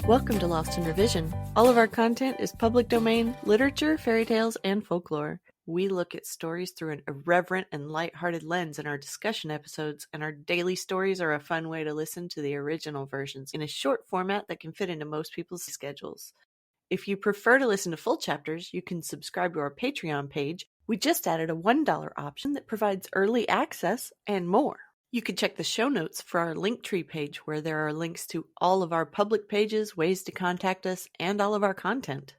Welcome to Lost in Revision. All of our content is public domain, literature, fairy tales, and folklore. We look at stories through an irreverent and lighthearted lens in our discussion episodes, and our daily stories are a fun way to listen to the original versions in a short format that can fit into most people's schedules. If you prefer to listen to full chapters, you can subscribe to our Patreon page. We just added a $1 option that provides early access and more. You can check the show notes for our Linktree page, where there are links to all of our public pages, ways to contact us, and all of our content.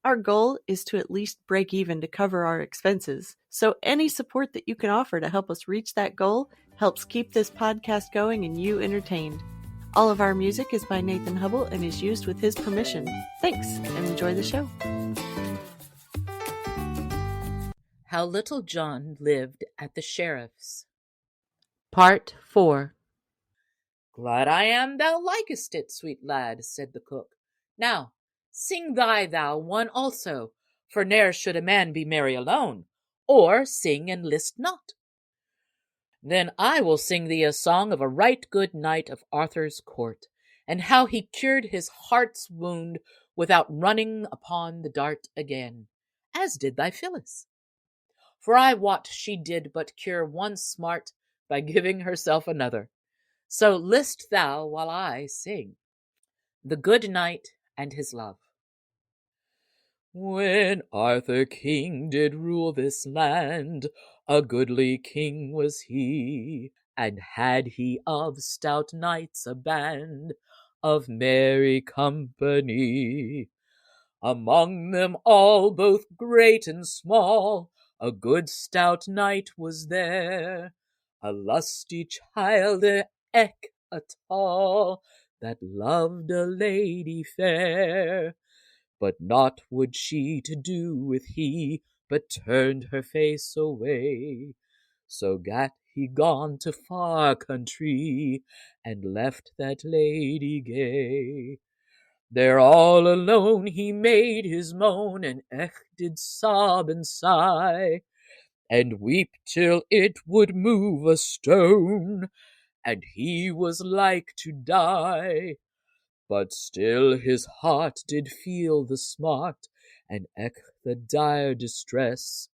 Our goal is to at least break even to cover our expenses, so any support that you can offer to help us reach that goal helps keep this podcast going and you entertained. All of our music is by Nathan Hubble and is used with his permission. Thanks, and enjoy the show. How Little John Lived at the Sheriff's. Part 4. Glad I am thou likest it, sweet lad, said the cook. Now, sing thou one also, for ne'er should a man be merry alone, or sing and list not. Then I will sing thee a song of a right good knight of Arthur's court, and how he cured his heart's wound without running upon the dart again, as did thy Phyllis. For I wot she did but cure one smart by giving herself another. So list thou while I sing. The Good Knight and His Love. When Arthur King did rule this land, a goodly king was he, and had he of stout knights a band of merry company. Among them all, both great and small, a good stout knight was there, a lusty child, eke a tall, that loved a lady fair. But naught would she to do with he, but turned her face away. So gat he gone to far country, and left that lady gay. There all alone he made his moan, and eke did sob and sigh, and weep till it would move a stone, and he was like to die. But still his heart did feel the smart, and eke the dire distress,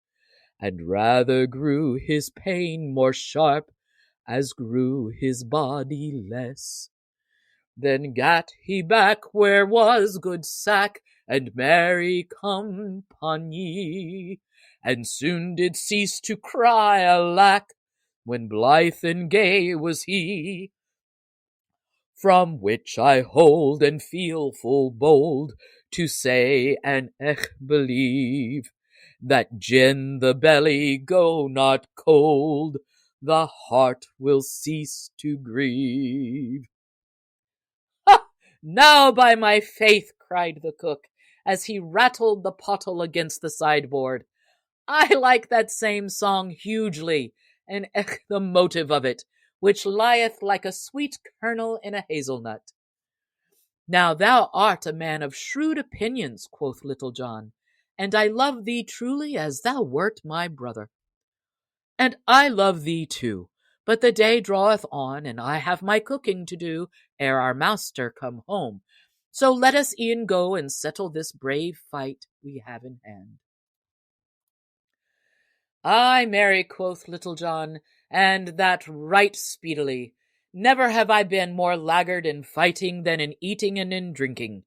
and rather grew his pain more sharp, as grew his body less. Then gat he back where was good sack, and merry compagnie, and soon did cease to cry alack, when blithe and gay was he. From which I hold and feel full bold to say and eke believe, that gin the belly go not cold, the heart will cease to grieve. Ha! Now by my faith, cried the cook, as he rattled the pottle against the sideboard, I like that same song hugely, and eke the motive of it, which lieth like a sweet kernel in a hazelnut. Now thou art a man of shrewd opinions, quoth Little John, and I love thee truly as thou wert my brother. And I love thee too, but the day draweth on, and I have my cooking to do ere our master come home. So let us e'en go and settle this brave fight we have in hand. Ay, marry, quoth Little John, and that right speedily. Never have I been more laggard in fighting than in eating and in drinking.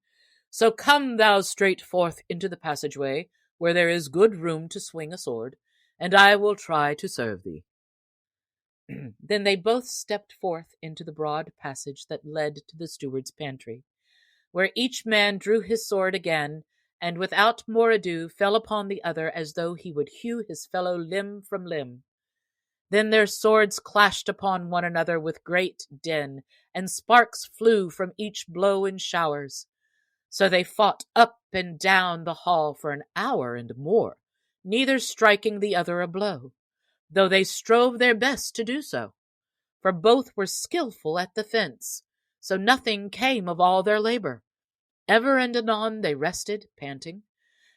So come thou straight forth into the passageway, where there is good room to swing a sword, and I will try to serve thee. Then they both stepped forth into the broad passage that led to the steward's pantry, where each man drew his sword again, and without more ado fell upon the other as though he would hew his fellow limb from limb. Then their swords clashed upon one another with great din, and sparks flew from each blow in showers. So they fought up and down the hall for an hour and more, neither striking the other a blow, though they strove their best to do so, for both were skillful at the fence, so nothing came of all their labor. Ever and anon they rested, panting.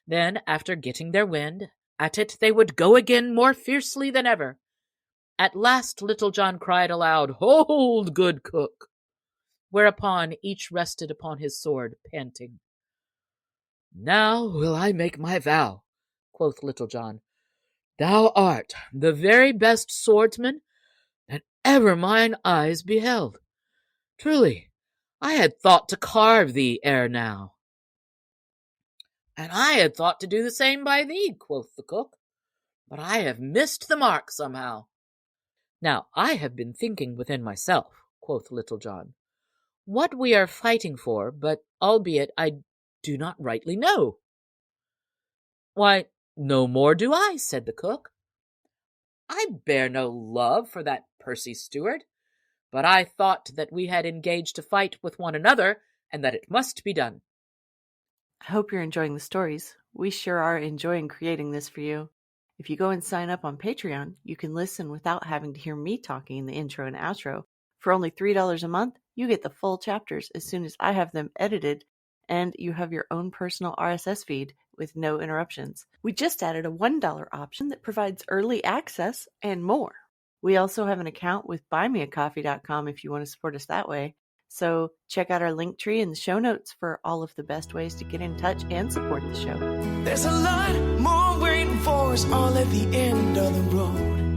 Then, after getting their wind, at it they would go again more fiercely than ever. At last Little John cried aloud, Hold, good cook! whereupon each rested upon his sword, panting. Now will I make my vow, quoth Little John. Thou art the very best swordsman that ever mine eyes beheld. Truly, I had thought to carve thee ere now. And I had thought to do the same by thee, quoth the cook, but I have missed the mark somehow. Now I have been thinking within myself, quoth Little John, what we are fighting for, but albeit I do not rightly know. Why, no more do I, said the cook. I bear no love for that Percy Stewart, but I thought that we had engaged to fight with one another, and that it must be done. I hope you're enjoying the stories. We sure are enjoying creating this for you. If you go and sign up on Patreon, you can listen without having to hear me talking in the intro and outro. For only $3 a month, you get the full chapters as soon as I have them edited, and you have your own personal RSS feed with no interruptions. We just added a $1 option that provides early access and more. We also have an account with buymeacoffee.com if you want to support us that way. So check out our link tree in the show notes for all of the best ways to get in touch and support the show. There's a lot more waiting for us all at the end of the road.